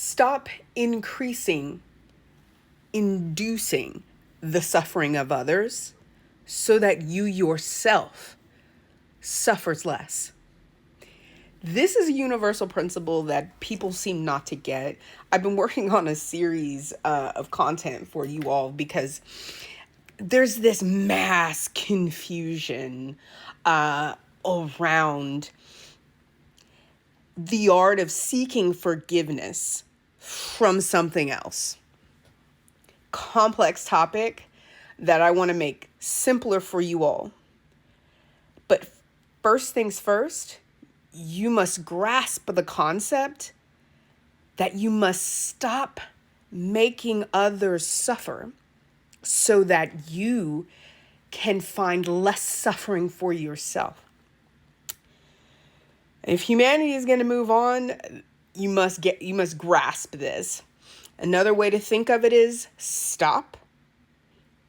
Stop inducing the suffering of others so that you yourself suffers less. This is a universal principle that people seem not to get. I've been working on a series of content for you all because there's this mass confusion around the art of seeking forgiveness from something else. Complex topic that I want to make simpler for you all. But first things first, you must grasp the concept that you must stop making others suffer so that you can find less suffering for yourself. If humanity is going to move on, you must grasp this. Another way to think of it is stop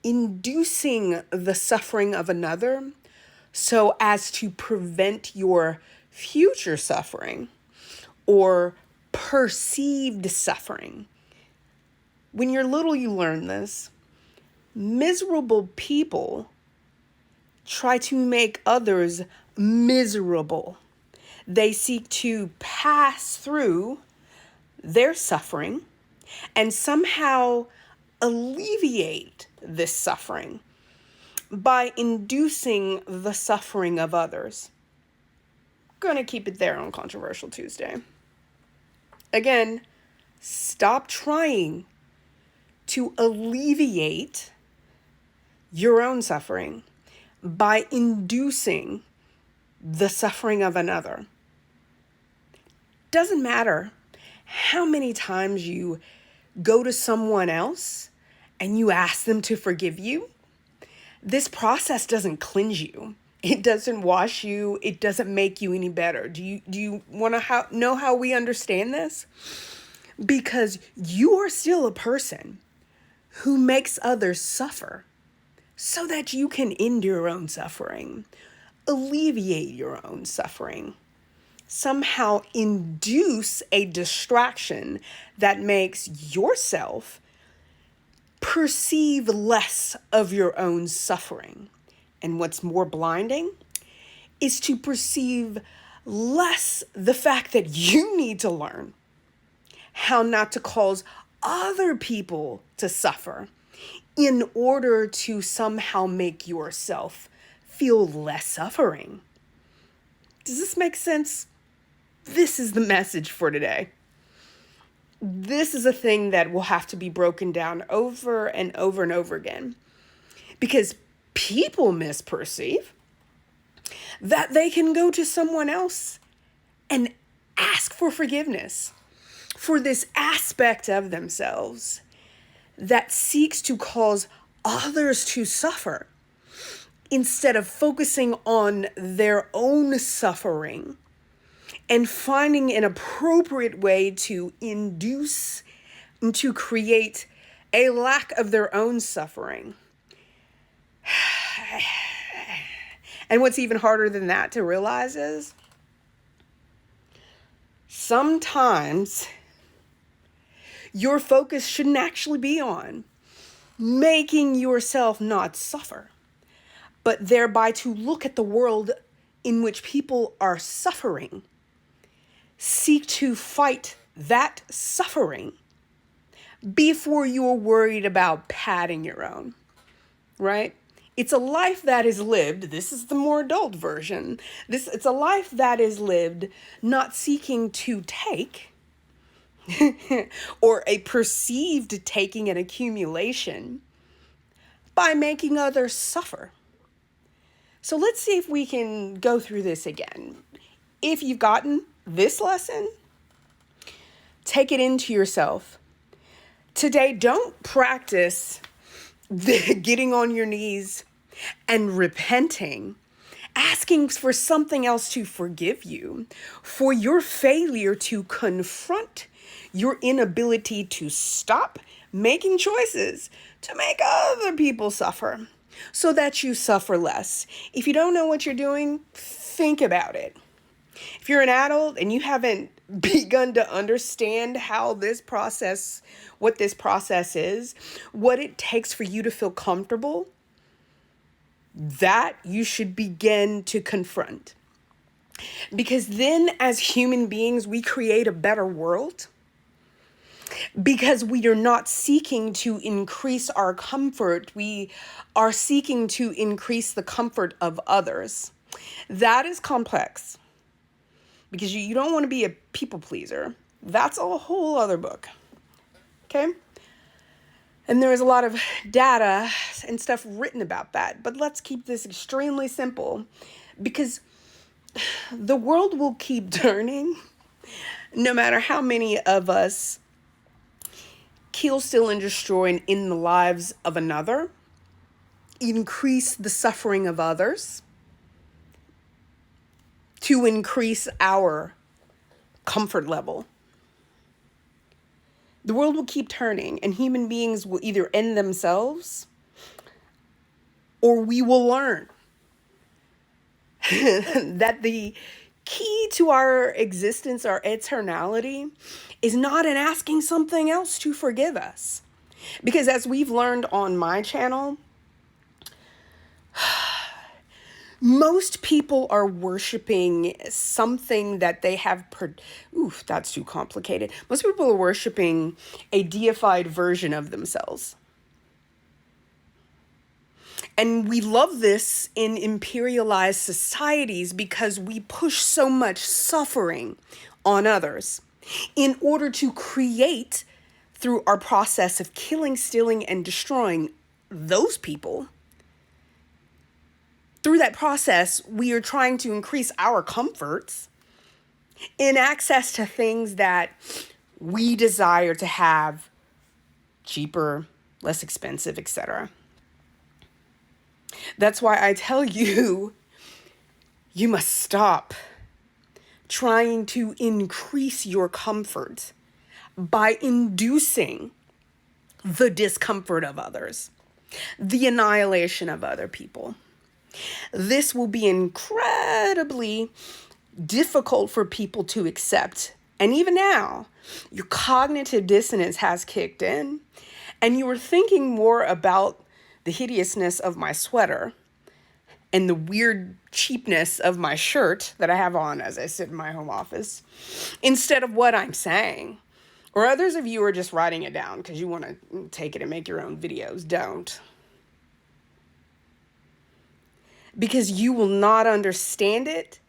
inducing the suffering of another so as to prevent your future suffering or perceived suffering. When you're little, you learn this. Miserable people try to make others miserable. They seek to pass through their suffering and somehow alleviate this suffering by inducing the suffering of others. Gonna keep it there on Controversial Tuesday. Again, stop trying to alleviate your own suffering by inducing the suffering of another. Doesn't matter how many times you go to someone else and you ask them to forgive you. This process doesn't cleanse you. It doesn't wash you. It doesn't make you any better. Do you want to know how we understand this? Because you are still a person who makes others suffer so that you can end your own suffering, alleviate your own suffering, somehow induce a distraction that makes yourself perceive less of your own suffering. And what's more blinding is to perceive less the fact that you need to learn how not to cause other people to suffer in order to somehow make yourself feel less suffering. Does this make sense? This is the message for today. This is a thing that will have to be broken down over and over and over again because people misperceive that they can go to someone else and ask for forgiveness for this aspect of themselves that seeks to cause others to suffer instead of focusing on their own suffering and finding an appropriate way to induce and to create a lack of their own suffering. And what's even harder than that to realize is sometimes your focus shouldn't actually be on making yourself not suffer, but thereby to look at the world in which people are suffering, seek to fight that suffering before you're worried about padding your own, right? It's a life that is lived. This is the more adult version. It's a life that is lived, not seeking to take or a perceived taking and accumulation by making others suffer. So let's see if we can go through this again. If you've gotten this lesson, take it into yourself. Today, don't practice getting on your knees and repenting, asking for something else to forgive you for your failure to confront your inability to stop making choices to make other people suffer so that you suffer less. If you don't know what you're doing, think about it. If you're an adult and you haven't begun to understand how this process, what this process is, what it takes for you to feel comfortable, that you should begin to confront. Because then, as human beings, we create a better world because we are not seeking to increase our comfort. We are seeking to increase the comfort of others. That is complex because you don't want to be a people pleaser. That's a whole other book. Okay? And there is a lot of data and stuff written about that. But let's keep this extremely simple because the world will keep turning no matter how many of us kill, steal, and destroy and in the lives of another, increase the suffering of others to increase our comfort level. The world will keep turning and human beings will either end themselves or we will learn that the key to our existence, our eternality, is not in asking something else to forgive us. Because as we've learned on my channel, most people are worshiping something that they have, that's too complicated. Most people are worshiping a deified version of themselves. And we love this in imperialized societies because we push so much suffering on others in order to create, through our process of killing, stealing, and destroying those people. Through that process, we are trying to increase our comforts in access to things that we desire to have cheaper, less expensive, etc. That's why I tell you, you must stop trying to increase your comfort by inducing the discomfort of others, the annihilation of other people. This will be incredibly difficult for people to accept. And even now, your cognitive dissonance has kicked in, and you are thinking more about the hideousness of my sweater and the weird cheapness of my shirt that I have on as I sit in my home office instead of what I'm saying. Or others of you are just writing it down because you want to take it and make your own videos. Don't. Because you will not understand it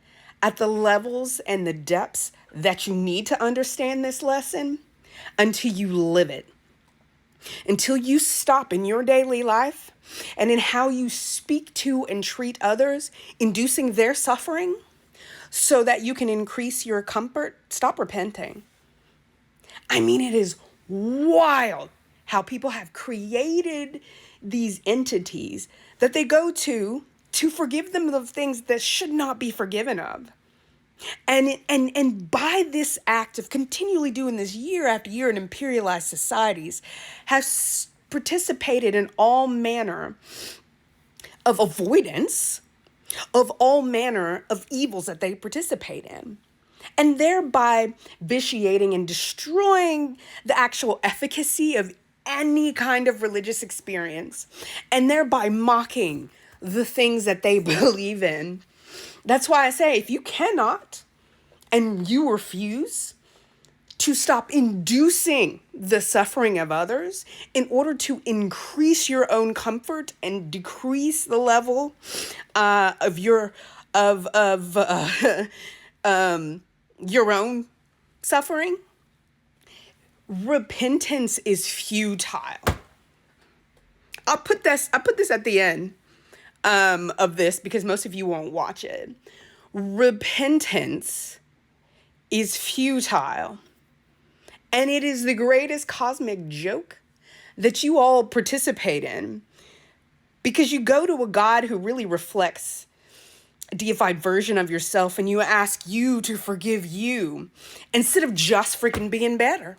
at the levels and the depths that you need to understand this lesson until you live it. Until you stop in your daily life and in how you speak to and treat others, inducing their suffering so that you can increase your comfort, stop repenting. I mean, it is wild how people have created these entities that they go to forgive them of things that should not be forgiven of. And by this act of continually doing this year after year in imperialized societies, has participated in all manner of avoidance of all manner of evils that they participate in, and thereby vitiating and destroying the actual efficacy of any kind of religious experience, and thereby mocking the things that they believe in. That's why I say, if you cannot and you refuse to stop inducing the suffering of others in order to increase your own comfort and decrease the level of your own suffering, repentance is futile. I'll put this at the end of this because most of you won't watch it. Repentance is futile. And it is the greatest cosmic joke that you all participate in because you go to a God who really reflects a deified version of yourself and you ask you to forgive you instead of just freaking being better.